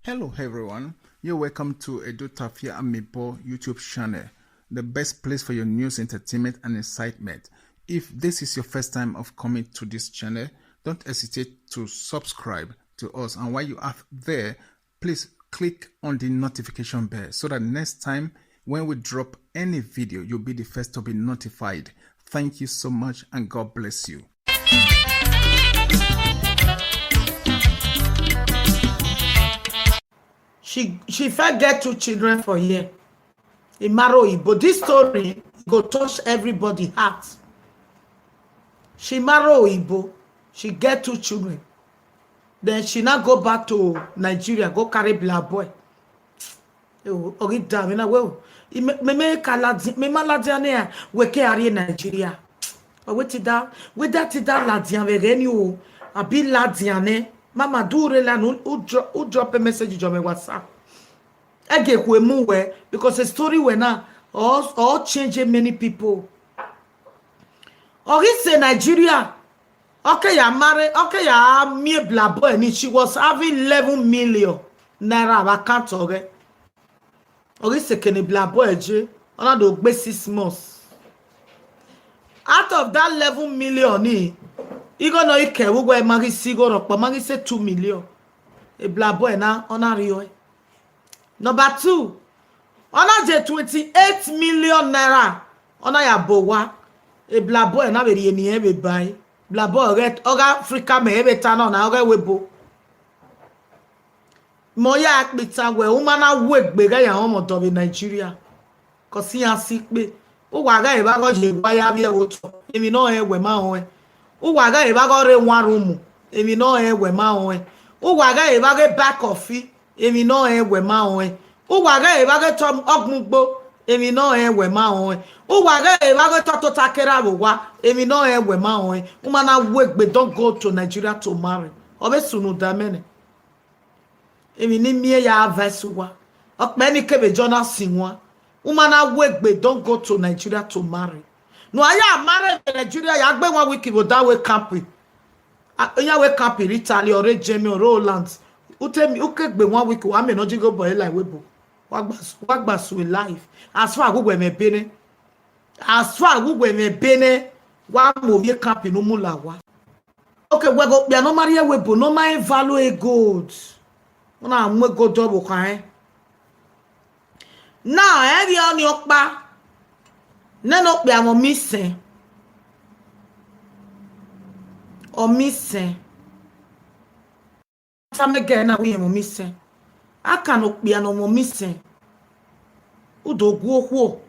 Hello everyone, you're welcome to Edo Tafia Amipo YouTube channel, the best place for your news, entertainment and excitement. If this is your first time of coming to this channel, don't hesitate to subscribe to us, and while you are there, please click on the notification bell so that next time when we drop any video, you'll be the first to be notified. Thank you so much and God bless you. She first get 2 children for here. But this story go touch everybody heart. She marry Igbo. She get 2 children. Then she now go back to Nigeria, go carry black boy. Ori damn na well. Me maladiane we ke ari Nigeria. With that ladian we reni o. Abi ladiane. Mama dure la no who drop a message on my WhatsApp. I get we move because the story we now all changing many people. Or he say Nigeria. Okay, ya marry. Okay, ya me black boy. And she was having 11 million naira account okay. Or he say can black boy je. On a do 6 months. Out of that 11 million he gonna no care we go marry sigoro but marry say 2 million. A black boy now on a rio. Number 2, on a 28 million naira on a yabowa. A black boy na very any ebe buy. Black boy get oga Africa me ebe tano na oga webo. Moya akbita we umana wek bega ya homo dobi Nigeria. Cause he sick be. Uwaga eba go je gba ya bi e woto. Emi no e we ma ho e. Uwaga eba go re one room. Emi no e we ma ho e. Uwaga eba go back coffee. Emi no e we ma ho e. Uwaga eba go tom ogmugbo. Emi no e we ma ho e. Uwaga eba go to takera wa. Emi no e we ma ho e. Umana wek be don't go to Nigeria to marry. Obe sunu damene. Emi ni mie ya avesuwa. Okmeni kebe Jonah sinwa. Umana wek be don't go to Nigeria to marry. No aya marry in Nigeria ya gbe 1 week go that way campi. Oya we campi Italy or Jamie or Roland. Utemi ukegbe 1 week wa me no jigo boy like webo. Wagba su life. As far we me bene. As far we me bene wa mo ye campi no mulawa. Okay, we go bia no marry webo no my value a gold. Una mo go double kan. Now every on yokpa nano bia mo missing. O missing. Some again na we mo missing. Aka no bia no mo missing. Udo gwo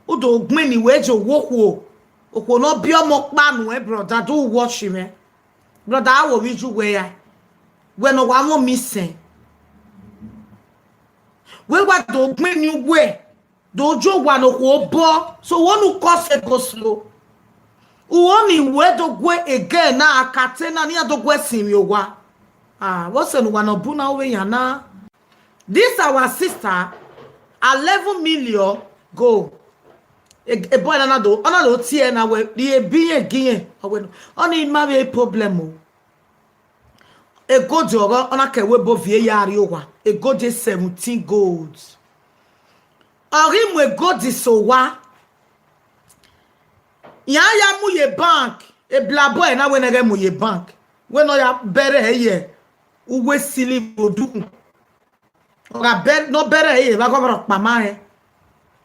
udo gbeni wejo wo okwo no bia mo pa no brother do watch me. Brother awo wi ju we ya. We no wa mo missing. We what do gbeni we. Dojo wa no ko bo so wonu cause go slow. Uoni we do gwe again na akate na ni do gwe simi owa. What's no one obu na we yana. This our sister 11 million go. A boy na do tie na we the biye giyen owe oni marry a problem o. E go di oro ona ke we bo vie yari owa. E go de 17 gold. Ori mwe go di so wa. Ya mu ye bank. E bla boy na we nege mu ye bank. We no ya bere ye. Uwe sili odu. Ora ber no bere ye ba go pama e.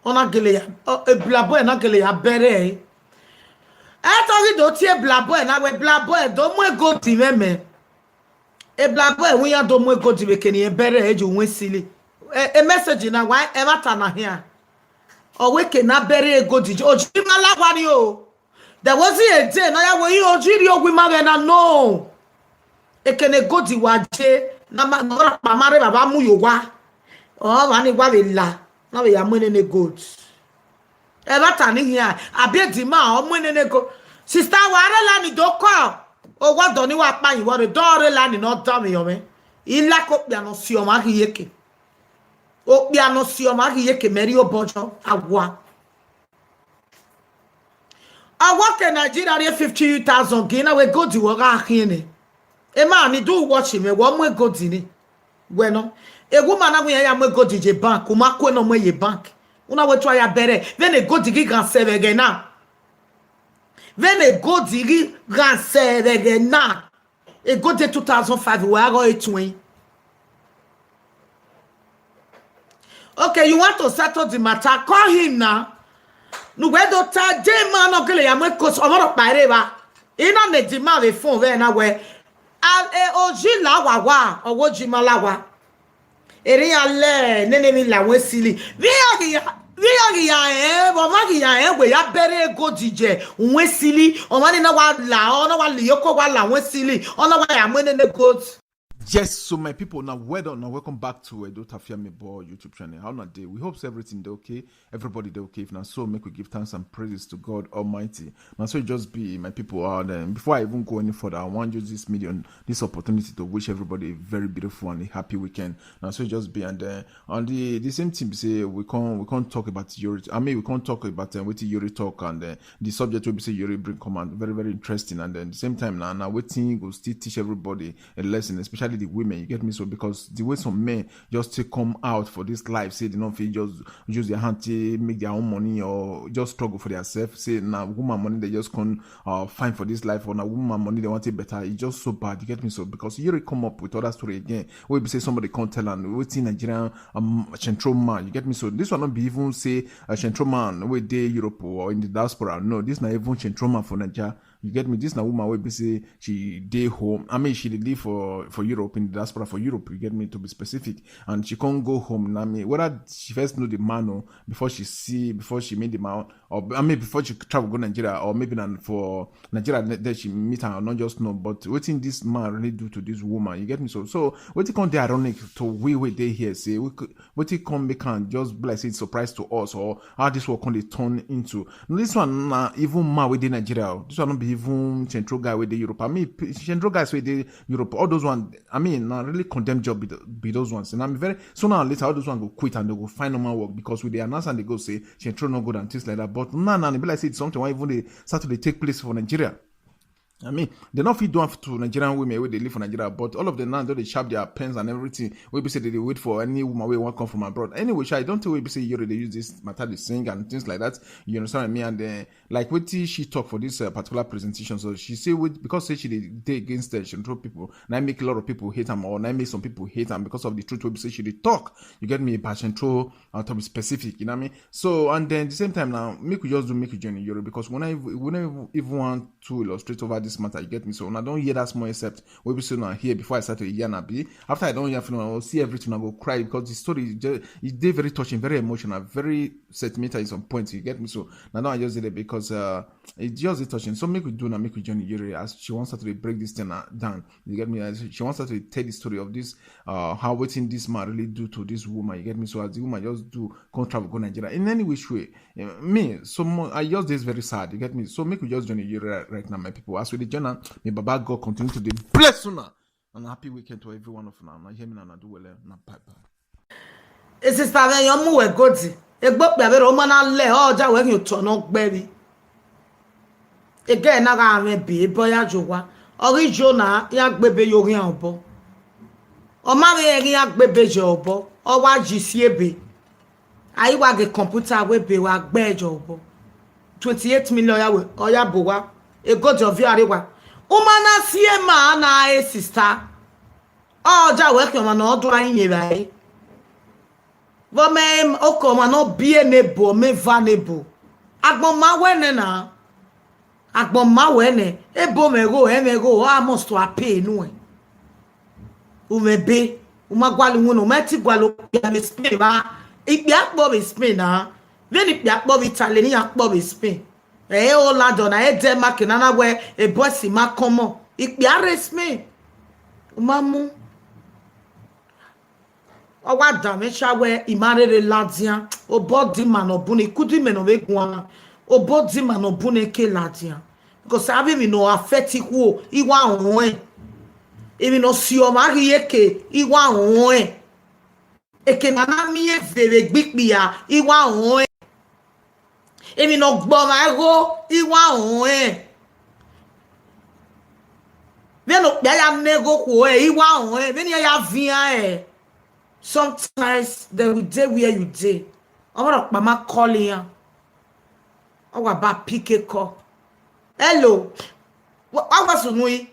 Ona gele ya. E bla boy na gele ya bere e. E tori do tie bla boy na we bla boy do mu go di meme. E bla boy we ya do mu go di be keni e bere e ju we sili. A message na why ever na here. Or we can not bury a good o. There wasn't a day na ya we ojiri ogwi magana no. E can a good waje na mare baba mu yo wa. Oh mani wa we la. Na we ya money ne good. Ever ni here. Abi di ma o money ne go. Sister ware la ni do ko. O wa do ni wa pa yin wa re do re la ni no do me yo me. Ila ko bia no si o ma yeke. O bia no si o ma yeke meri obojo agwa. I work in Nigeria 50,000 Guinea we go to work ahine. E ma ni do watch me one more go dini. Bueno, a woman na we ya me go DJ bank, uma ko no me ye bank. Una we try ya bere. Vene go digi gran serve na. Vene go digi gran serve na. E go de 2005 we are go etwin. Okay, you want to settle the matter? Call him now. No we do ta de man no gele ya me ko so mo pare ba. Ina ne di ma we phone we na we oji la wa owo ji ma la wa. Eri ale nene mi la we sili. Vi ya bo ma ki ya we ya bere go dije we sili. O ma ni na wa la o na wa li yoko wa la we sili. O na wa ya mo nene go. Yes, so my people, now well done. Now welcome back to Edo Tafia Mebo YouTube channel. How not day? We hope everything they okay. Everybody they okay. If now so make we give thanks and praises to God Almighty. Now so it just be my people out there. Before I even go any further, I want to use this medium, this opportunity to wish everybody a very beautiful and a happy weekend. Now so it just be and on the same team say we can't talk about Yuri. I mean we can't talk about what Yuri talk and the subject will be say Yuri bring command very interesting and then at the same time now waiting will still teach everybody a lesson, especially the women, you get me? So because the way some men just to come out for this life, say they don't feel just use their hand to make their own money or just struggle for themselves, say now woman money they just can't find for this life or now woman money they want it better, it's just so bad, you get me? So because you come up with other story again, where you say somebody can't tell and we see Nigerian central man, you get me? So this will not be even say a central man where they Europe or in the diaspora, no, this not even central man for Nigeria. You get me? This na woman will be say she day home. I mean she live for Europe in the diaspora for Europe. You get me, to be specific, and she can't go home. I mean whether she first know the man before she made the man, or I mean before she travel go Nigeria, or maybe for Nigeria that she meet her or not just know. But what thing this man really do to this woman? You get me? So what it come the ironic to we they here say what it come make can just be like say it's surprise to us or how this will come they turn into. Now, this one even man within Nigeria. This one not be even central guy with the Europe. I mean, central guys with the Europe, all those ones, I mean, now really condemn job be those ones. And I'm very, sooner or later, all those ones go quit and they go find normal work because with the announce and they go say, central no good and things like that. But no, they be like say it's something why even they start to take place for Nigeria. I mean, they not fit down to Nigerian women where they live for Nigeria, but all of them now they sharp their pens and everything. We be say they wait for any woman where want come from abroad. Anyway, I don't think we be say you they use this matter they sing and things like that. You understand what I mean? And like what she talk for this particular presentation. So she say because say she they against she control people. Now make a lot of people hate them or now make some people hate them because of the truth. We be say she they talk. You get me? By control to be specific. You know what I mean? So and then at the same time now make we just do make a journey Europe because when I even want to illustrate over this matter, you get me? So when I don't hear that small except we be saying here before I start to hear Nabi. After I don't hear from I'll see everything, I go cry because the story is very touching, very emotional, very sentimental in some points. You get me? So now I just did it because it's just touching. So make we do now, make we journey Yuri as she wants her to break this thing down. You get me? As she wants her to tell the story of this how waiting this man really do to this woman. You get me? So as the woman just do can't travel go Nigeria in any which way. Me, so I just this very sad. You get me? So make we just journey Yuri right now, my people. As with the journey, may Baba God continue to bless you now. And a happy weekend to every one of you. Now hear me now do well. Now bye bye. Sister then you move a godi. E gbo pe abere o mo na le oja we you turn up baby. Again na ga me bi boya jowa. Ori jona ya gbebe yori an obo. O ma be eri ya gbebe je obo. O wa ji si ebe. Ayi wa ge computer we be wa gbe je obo. 28 million ya we oya bo wa. E godi of you arewa. Umana sie ma na e sister. Oja we ke ma na odo ayin ye bai. Vo me oko ma no bie nebo me vanebo. Agbon ma wene na. Agbon ma wene ebo me go I must to pay no e. U me be u ma gwalu wonu me ti gwalu ya me Spain ba. Ipi akpo be Spain na. Veni ipi akpo be Italy ni akpo be Spain. O la dona e Denmark na we e boss ma komo. Ipi arrest me. U ma mu owa dame shawe imarere ladian obodi manobune kudi menovegwa obodi manobune ke ladian because abi mi no affect ku iwa ohun emi no si o mari eke iwa ohun eke nana mi e vere gbipia iwa ohun emi no gbo ma go iwa ohun ve no ya nego ku iwa ohun ve ni ya via Sometimes they will day where you day. I want to mama calling ya. I want to pick a call. Hello. What was we?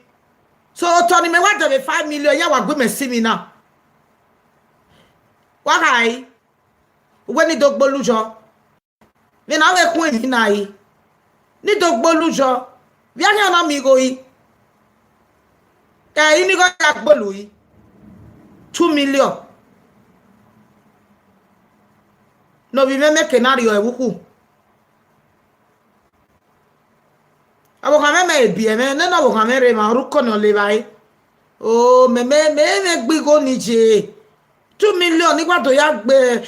So Tony, me what the 5 million? Ya wa go me see me now. Why? When the dog bolujo? Me na we kwen ni na yi. Ni dog bolujo. Vi anya na mi go yi. Ini go ya bolu yi. 2 million. No vi me kenario e wuku. Abo kame me bi me ne na bo kame re ma ruko no le bai. Oh me gbigo ni je. 2 million nígbà tó yá gbé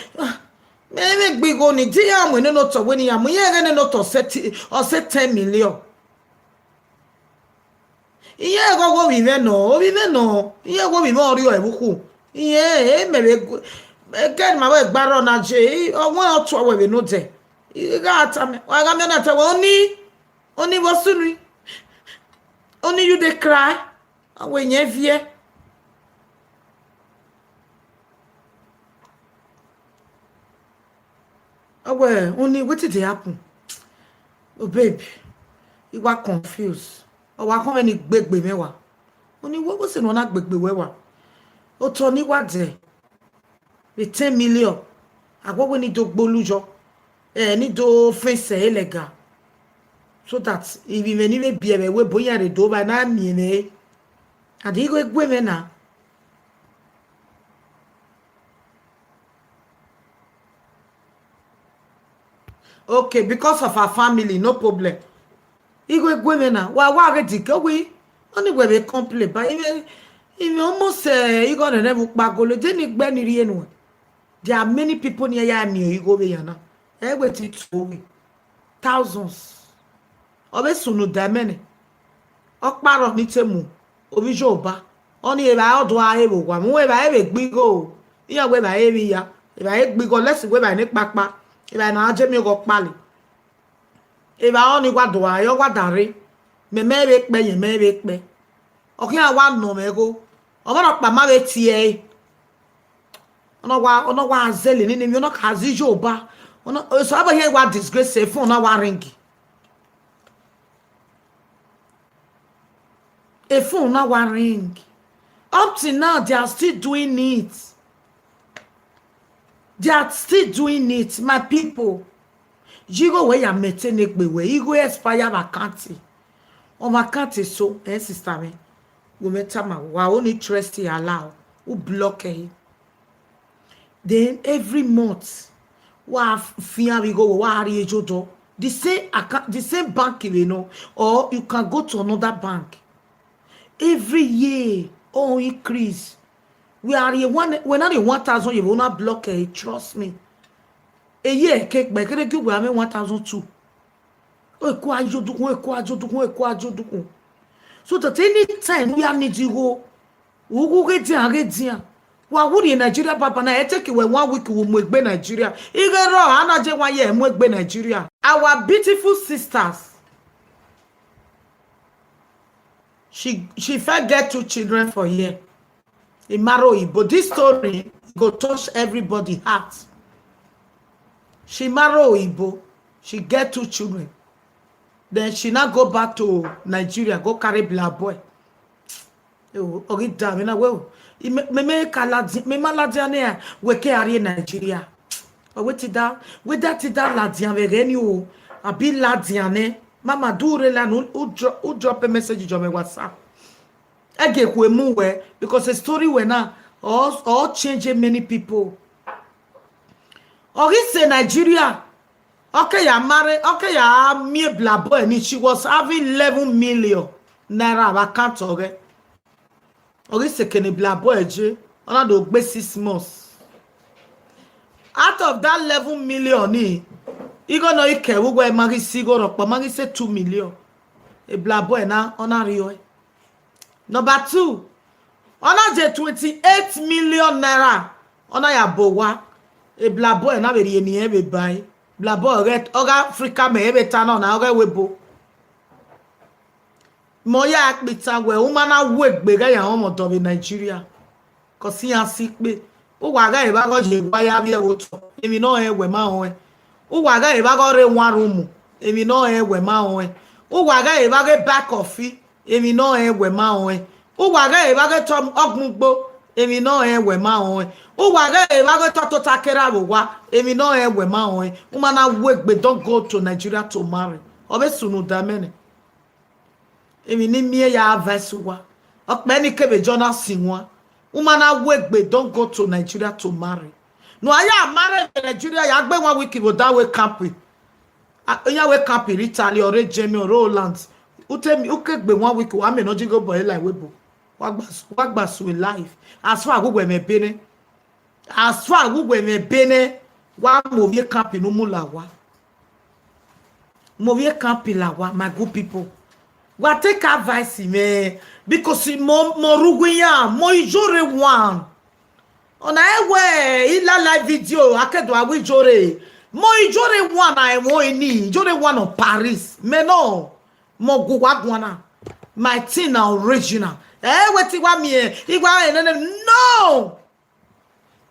me gbigo ni ti ya mo ne no to we ni ya mo ye ne no to set 10 million. Iye gogo vi me no. Iye go vi me ori o e wuku. Iye me get ma we gbaro na je o won o to we no de. Ga ata me. Wa ga me na te Oni wasuri. Only you they cry. And when you fear. Oh well, only what did happen? Oh baby, you were confused. Oh, I come any big baby mewa. Only what was it on that big baby? Oh, Tony, what there? The 10 million. I go when you do bolujo. Ni do face elega. So that if you may be a way boy at the door by 9 minutes, and he go women now. Okay, because of our family, no problem. He go women now. Why already go we? Only where we complain, but even almost he got a never bagolo. Didn't ban anyone. There are many people near you. You go there now. Everything to thousands. Obe sunu damene okparo ni temu obi joba oni e ba odo aye wo wa mu e ba e gbigo iya we ba e ya e ba e gbigo lesi we ba ni papa e ba na aje mi go pali e ba oni gwa do ayo gwa dare me be pe yen me be pe okin awa no me go obo no pa ma be tie ono wa azeli ni mi ono ka zi joba ono so aba here wa disgrace phone na wa ring. A phone now one ring. Up till now, they are still doing it. They are still doing it, my people. You go where you maintain it, where you go expire vacancy. On vacancy, so, sister me. We met my only trust you allow. Who block it. Then every month, we go, the same account, the same bank, you know, or you can go to another bank. Every year, oh, increase. We are here we're not in 1,000, you will not block it. Trust me. A year, cake by we are 1,002. So that any time we are need to go, we go get there. Why would in Nigeria, Papa? I take you 1 week we make Nigeria. Even raw, I not 1 year make Nigeria. Our beautiful sisters. She first get 2 children for here. In marry, but this story go touch everybody heart. She marry Igbo, she get 2 children. Then she now go back to Nigeria, go carry black boy. Oh, get down, na well. Me kaladi, me maladiane we ke ari Nigeria. Oh, with that ladian we reni a bi ladiane. Mama do rela who drop a message on my WhatsApp. I get we move because the story went now all changing many people. Or he say Nigeria. Okay, ya marry. Okay, ya me black boy. And she was having 11 million naira account already. Or he say can black boy je? On a do 6 months. Out of that 11 million, you gonna know we go marry Sigoro, but marry say 2 million. A black boy now on a rio. Number 2, on a 28 million naira on a yabowa. A black boy now very any buy. Black boy red oga Africa me ebe turn on oga webo. Moya akbita we woman na work bega ya omo to be Nigeria. Cause he has sick be Uwaga ebago je waya bia woto. Emi no we ma on. Uwaga ebago re one room. Emi no we ma on. Uwaga ebago back coffee. Emi no we ma on. Uwaga ebago tom ogmugbo. Emi no we ma on. Uwaga ebago toto takera wa. Emi no we ma on. Umana wegbe don't go to Nigeria to marry. Obesunu damene. Emi ni mie ya advice wa. Okmeni kebe Jonah sinwa. Umana wegbe don't go to Nigeria to marry. No aya marry in Nigeria ya gbe 1 week go that way camping. Onya we camping Italy or Germany or Holland. Utemi ukegbe 1 week wa me no jigo boy like webo. Wagba su life. As far go me bene. As far go me bene wa movie camping no mulawa. Movie camping la wa my good people. What take advice me because mo ruguya mo ijore one ona ewe ila live video akedo awi jore mo ijore one I mo ni jore one of Paris me no mo guwa gwana my thing na original weti wa mi igwa no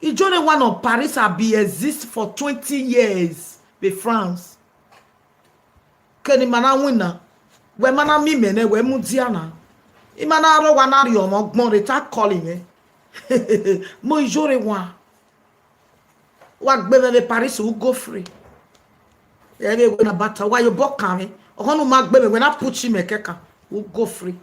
ijore one of Paris have been exist for 20 years be France keni mana wina we mana mi mene we mudiana imana ro wa na ri omo gbon re ta calling me mo ijore wa gbe me Paris u go free e be we na bata wa yo boka me ohonu ma gbe me we na puchi me keka u go free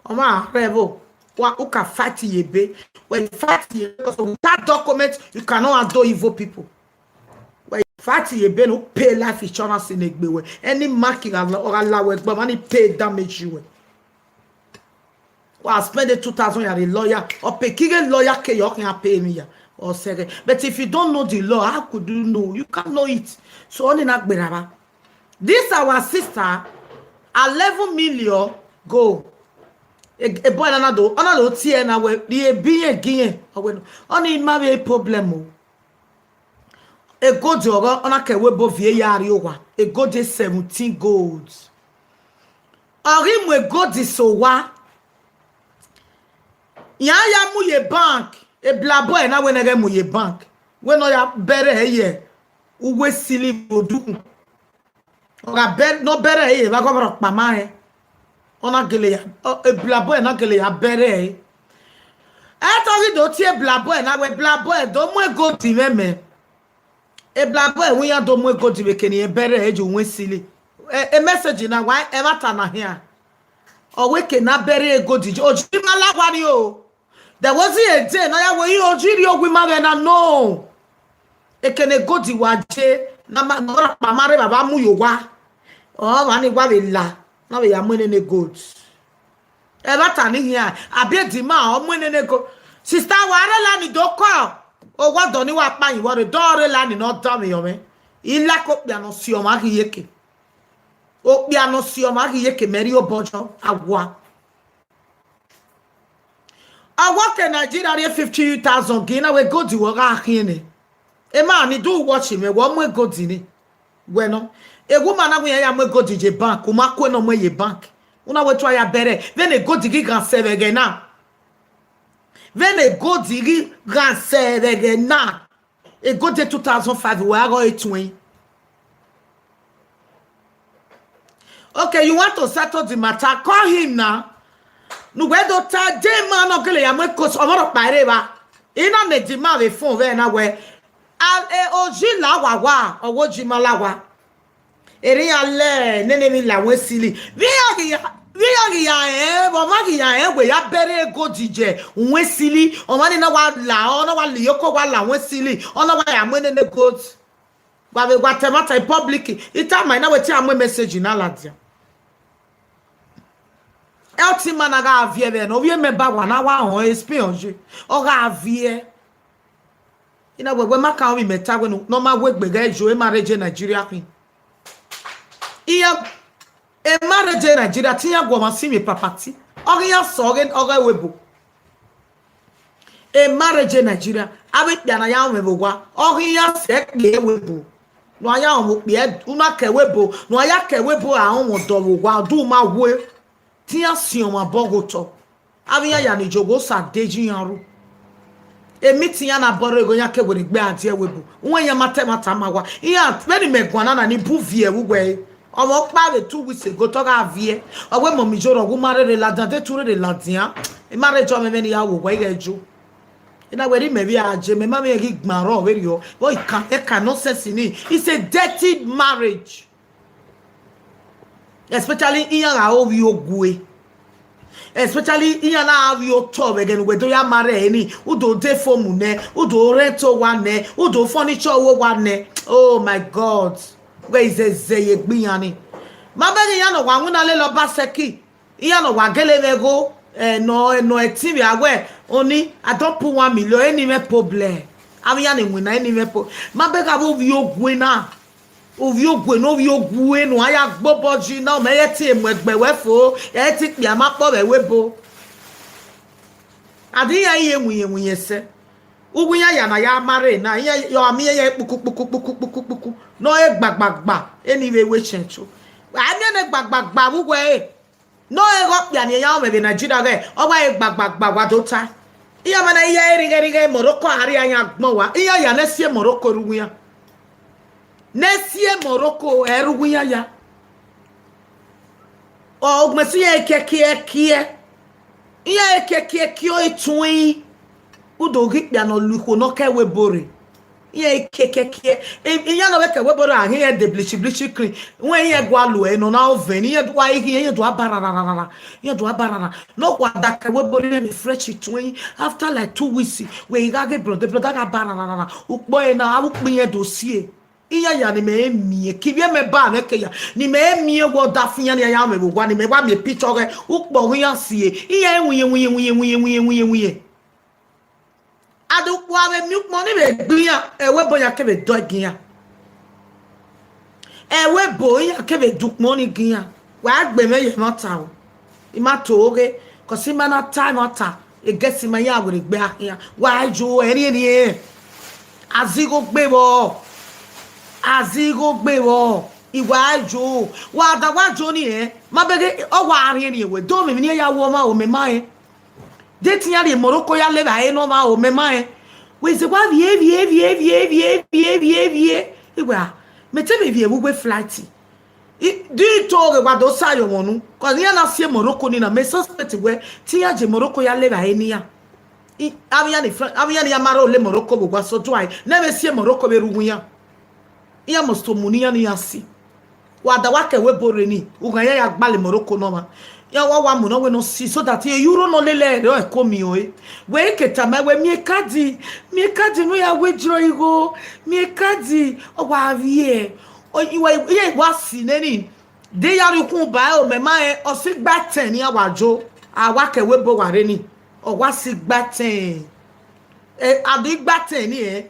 o ma revo wa u ka fight yebe when you fight because without document you cannot adore evil people. Fati ye be no pay life insurance in egbewe. Any marking or allow but money pay damage you. Well, I spend the 2,000 a lawyer or pay kige lawyer ke you can pay me or say. But if you don't know the law, how could you know? You can't know it. So only not beraba. This our sister 11 million go. A boy another tie na we the be again. Only marry problem. A gold on a kewebo vie yari owa. A gold 17 golds. Orim we gold so wa. Ya mu ye bank. E blabo e na we nege mu ye bank. We no ya bere ye. Uwe sili bodu. Oga ber no bere ye. Ba go bro pama e. Ona gele ya. E blabo e na gele ya bere e. E to do tie blabo e na we blabo e do mu gold ti meme. E blabo e we ya do mu go di bekeni e bere e ju wen sili e message na why e mata na here o we ke na bere e go di o ji mala kwani o there was a day na ya we o ji ri ogwi ma na no e ke ne go di wa je na ma no pa mare baba mu yo wa o wa ni wa be la na we ya mu ne gold e mata ni here abi di ma o mu ne go sister wa re la ni do ko o wa do ni wa pa yin wo re do re la ni no do mi yo me ila ko pia no si o ma ki yeke o pia no si o ma ki yeke meri o bojo agwa ke Nigeria re 50,000 Guinea we go di wo ga kini e ma ni do watch me wo mo go di ni we no e woman na we ya mo go di je bank o ma ko no mo ye bank una we try ya bere then e go di gi gan save again now. When go diri ganse regena e go de 2005 we are going to. Okay, you want to settle the matter? Call him now. No we do ta de man no gele ya mo ko so mo pare ba. Ina ne di ma we phone we na we al e oji la wa owo ji ma la wa. Eri ale nene mi la we sili. We ya bo ma ki ya we ya bere go dije nwe sili o ma ni na wa la o na wa li yoko wa la nwe sili o na wa ya mo ne go ba we wa temata public ita ma na we ti am message na la dia elti mana ga avie be no we me ba wa na wa ho experience o ga avie ina we maka o mi meta we no ma we gbega ejo e marriage Nigeria queen iya e marriage Nigeria tinya gwo ma si mi papati o ya so gen o ga webo e marriage Nigeria abi bia na ya webo gwa o ya se ke webo no ya o pe una ke webo no ya ke webo a won do wo gwa du ma we tinya si o ma bogoto abi ya ni jogo sa deji yanru emiti ya na boro ego ya ke were gbe adi ewebu nwe ya mata mawa iya very megwana na ni buvie wugwe omo pa le 2 weeks ago to ga vie owe mo mi joro gu mare la dante tour de la dia e mare jo me ni ya wo gwe eju ina weri me bi aje me ma me gi gbaro we ri o e can no sense ni it's a dirty marriage especially iya ga o wi ogwe especially in na have your top again we do ya marry any udo de fomu ne udo rento wane udo furniture wo wane oh my god where is zeye gbiyan ma be yan no wa wuna le lo baseki yan no wa gele vego no etibi awe oni I don't put 1 million any me problem am yan ni wina any me po ma be ka bo vi ogwe na ovi ogwe no vi ogwe no aya gboboji na me ye ti emu egbe wefo ye ti pi amapo be webo adi ya ye nwunye se ugwu ya na ya mare na yo ami ye puku no e gbagbagba anyway we chencho ami ne gbagbagba wugwe no e go pia ni ya o me be Nigeria ge o wa e gbagbagba wa do ta iya mana iya eri Morocco ari anya gbon wa iya ya na sie Morocco ruwu ya Nesie Morocco eruguya ya o gmesu ye kekie iya kekie o itun udo gipia no luko no ke webore iya kekie iya no ke webore ahin ye de bleach clean wen ye gwa lo e no na oven ye do ahi ye do abarara no kwa da ke webore me fresh itun after like 2 weeks we ga get brother ga barara ukpo e na awupin ye dossier iya ya ni me mie kibie me ba na ke ya ni me mie wo da fian ya me wo ni me wa me picture ukpo hu ya sie iya enwuye adu po ave mi ukmo ni me gbian ewe bo ya ke be do gian ewe bo ya ke be dukmo ni gian wa gbe me ye mota o ima to oge ko si ma na time ota e gesi ma ya wore gbe ahia wa ju eri ni azigo gbebo azigo gbewo iwajo wa da wajo ni ma bege o wa ari ni ewe do mi ni ya wo ma o me ma de ti ya ri Morocco ya le ba no ma o me ma we se wa vie iwa me te me vie we flight di to ge wa do sa yo wonu ko ni na sie Morocco ni na me suspect we ti ya je Morocco ya le ba ni ya aviya ni ya mara o le Morocco bo gwa so to ai na me sie Morocco be rugun ya iya mostomunia ni yasi wada wake webore ni uganya ya gbale Morocco no ma ya wa mu no we no si so that e euro no lele re e komi o we keta ma we mi kadi no ya we jiro igo mi kadi o wa vie o iwe ye wa si neni de ya ri kun ba o me ma e o si gba 10 ni awajo awake webo ware ni o wa si gba 10 adu gba 10 ni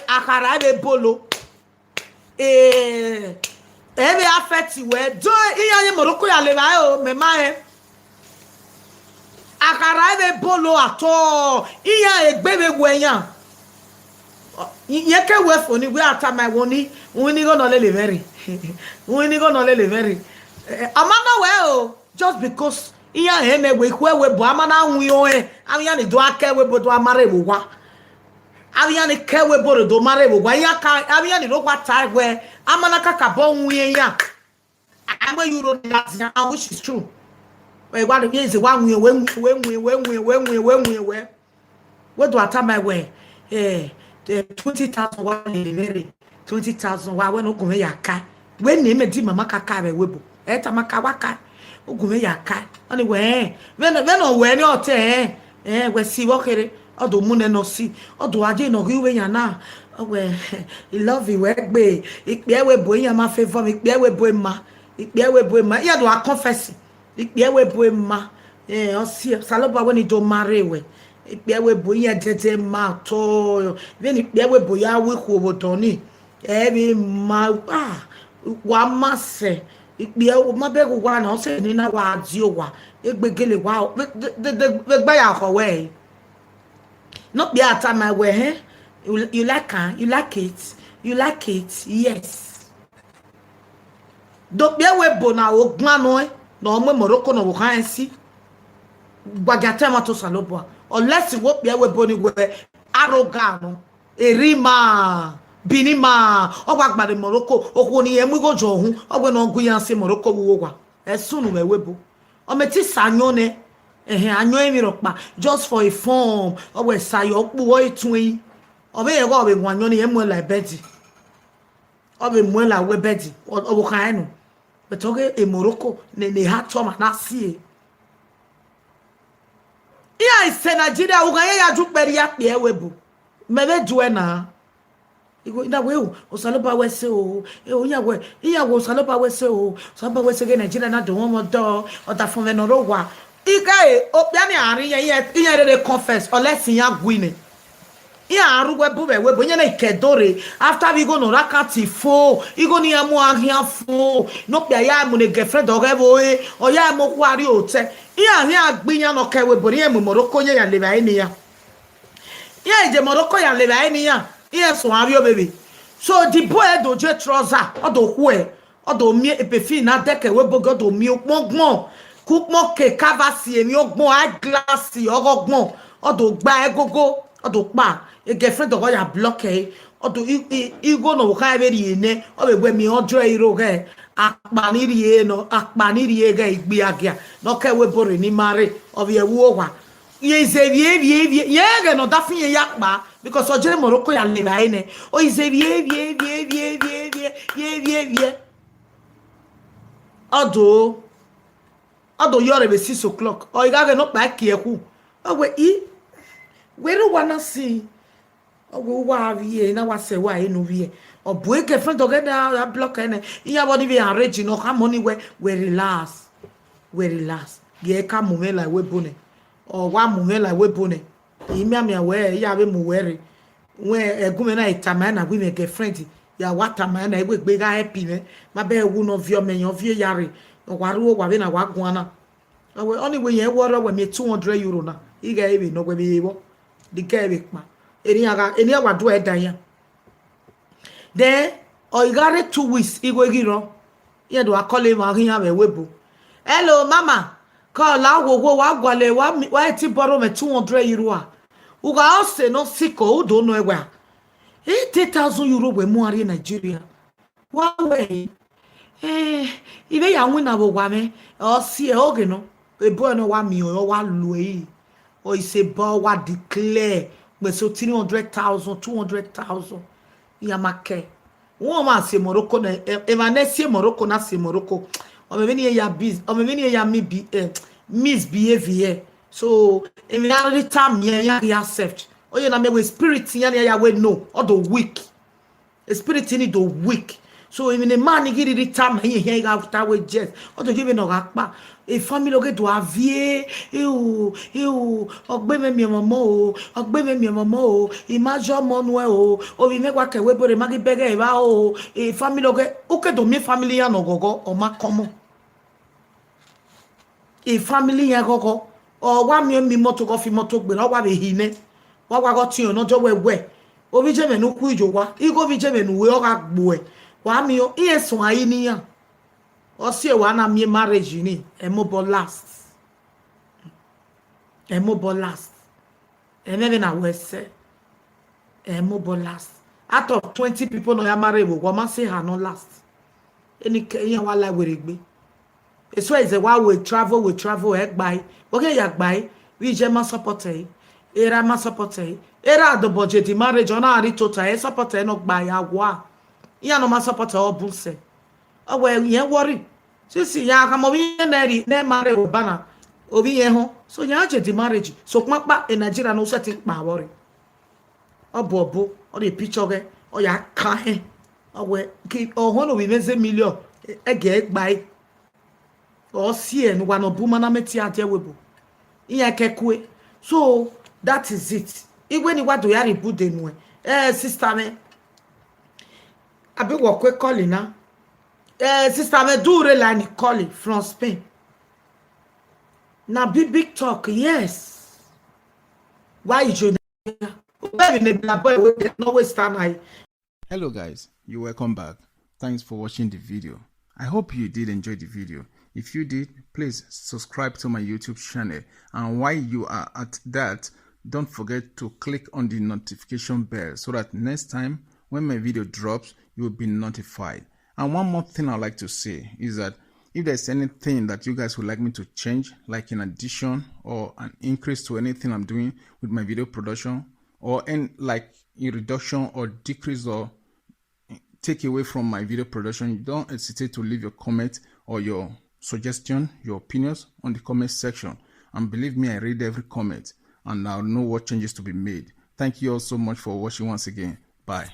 akara be bolo ebe afeti we do iya ye Morocco ya le ba o me ma akara ebe bolo ato iya egbebe gweyan ye ke we foni we ata my woni go no le very woni go no le very amana we o just because iya eme we kwe bo amana nwi o amiya ni do aka we bo do amare bo wa abiya ni kewe boro do mare bo gwa ya ka abiya ni ro kwa ta we amana kaka bo nwie ya agbe euro na which is true we gwa de is one we do ata my way 20,000 wa ni very 20,000 wa we no gun ya ka we ni me di mama kaka be webo e ta maka waka ogun ya ka ani we no we ni ote we si wo kere odo mune no si odo aje no riwe yan na we I love you we gbe ipe ewe bo yan ma favor ipe ewe bo ma ya do a confess ipe ewe bo ma o si saloba we ni do mare we ipe ewe bo yan tete ma to even ipe ewe bo ya we ko obodo ni bi ma wa ma se ipe ewe ma be wa na o se ni na wa adi o wa egbegele wa de gba ya ko we not be at my way, you like it, yes. Don't be away bona o gmano no me Morocco no kan si bagate ma to salobo unless you won't be away boni we arrogant erima binima ogwa gbare Morocco okwo ni emu go jo hu ogwe no gu yan se Morocco wo wa esunu we webu o meti sanyone anyo emi rokpa just for a form ogwe sayo pu wo etun obe ye go be wanyo ni emu la bedi obe mu la we bedi obo kan no but oge e Morocco ne ha to ma na sie iya ise Nigeria uga ya ju peri ya pe webu mebe duwe na igo ina we o saloba we se o o ya we saloba we se o saloba we se ge Nigeria na do won mo do o da fun me no ro wa ika o bia ni arin yen de confess o lesin ya gwini iya aru we bu we bo yen na ikedore after we go no rakati fo igo ni amu ahia fo no bia ya mu ne girlfriend o ge bo o ya mo kwari o te iya ni agbiyan no ke we bo ni emu Morocco yen ya le ba ni ya yeah, the Morocco ya le ba ni ya yes so avio baby so the boy do je trouser odo hue odo mi epefi na deke we bogo do mi ogbon kukmo ke kavasi emi ogbon eyeglass ogbon odo gba egogo odo pa e girlfriend ogo ya block e odo igo no ka be ri ene obegbe mi ojo iro ge akpaniri e ge igbi agia no ke we bore ni mare obi ewu wa ye zevie ye ge no da fin ye yakpa because ojere Morocco ya le ba ene o zevie vie odo yore be 6 o'clock o iga ge no pa ki eku owe we wanna see owe wa vie na wa se wa enu vie o boy girlfriend oge na block ene iya body be arrange no ka money we relax ye ka mu me la we bone o wa mu me la we bone imi am ya we ya be mu were we egume na itama na we me girlfriend ya wata ma na egbe ga happy me ma be ewu no vio me yon vie yare o waru o wa be na wa gun ana we only we ye woro we me 200 euro na iga ebe no we be wo the guy be pa eni aga do edan ya then o igare 2 weeks igo giro ye do akole ma hin ya be webo hello mama call la wo wa gwale wa ti borrow me 200 euro a uga ose no siko u do no ewe 80,000 euro we mu ari Nigeria wa we ibe ya win na bo wa me o si e oge no ebo no wa mi o wa lu e o ise bo wa declare pe so 300,000 200,000 ya make won ma se Morocco na e ma na se Morocco na se Morocco o me ni ya biz o me ni ya mi bi misbehavior so in reality time ya accept o ye na me we spirit ya we no or the weak a spirit ni do weak so even a man ni gidi time here after we just or to give no pa a family get to avie ogbe me mi mama o imagine monwe o bi me kwa ke we bore magi bege ba o a family get o ke do mi family ya no gogo o ma komo a family ya gogo o wa mi moto go fi moto gbe o wa be hine wa go ti o no jo we o bi je me nu ku ijo wa igo bi je me nu we o ga gbo e wa mi o iye sun ayi niyan o si e wa na mi marriage ni e mo bo last e me na we se e mo bo last out of 20 people no ya marry wo ma say ha no last eni ke yan wa la were gbe eso is why we travel egbai okay ya gbai we je ma support era ma support era the budget the marriage ona ari total support no gbai agwa ya no ma support obunse o we yen worry sisi ya ka mo bi na marry obana obi yen ho so ya je the marriage so papa in Nigeria no set pa worry obo o the picture ge o ya ka he o we ki o ho no we meze million ege gbai o sie no one obuma na meti ade webo iya kekwe so that is it igwe ni wado ya ribude nu sister me abi wo kwe calling na sister me dure la ni calling from Spain na big talk yes why you no waste time. Hello guys, you're welcome back. Thanks for watching the video. I hope you did enjoy the video. If you did, please subscribe to my YouTube channel, and while you are at that, don't forget to click on the notification bell so that next time when my video drops, you will be notified. And one more thing I'd like to say is that if there's anything that you guys would like me to change, like an addition or an increase to anything I'm doing with my video production, or like a reduction or decrease or take away from my video production, don't hesitate to leave your comment or your suggestion, your opinions on the comment section. And believe me, I read every comment and I'll know what changes to be made. Thank you all so much for watching once again. Bye.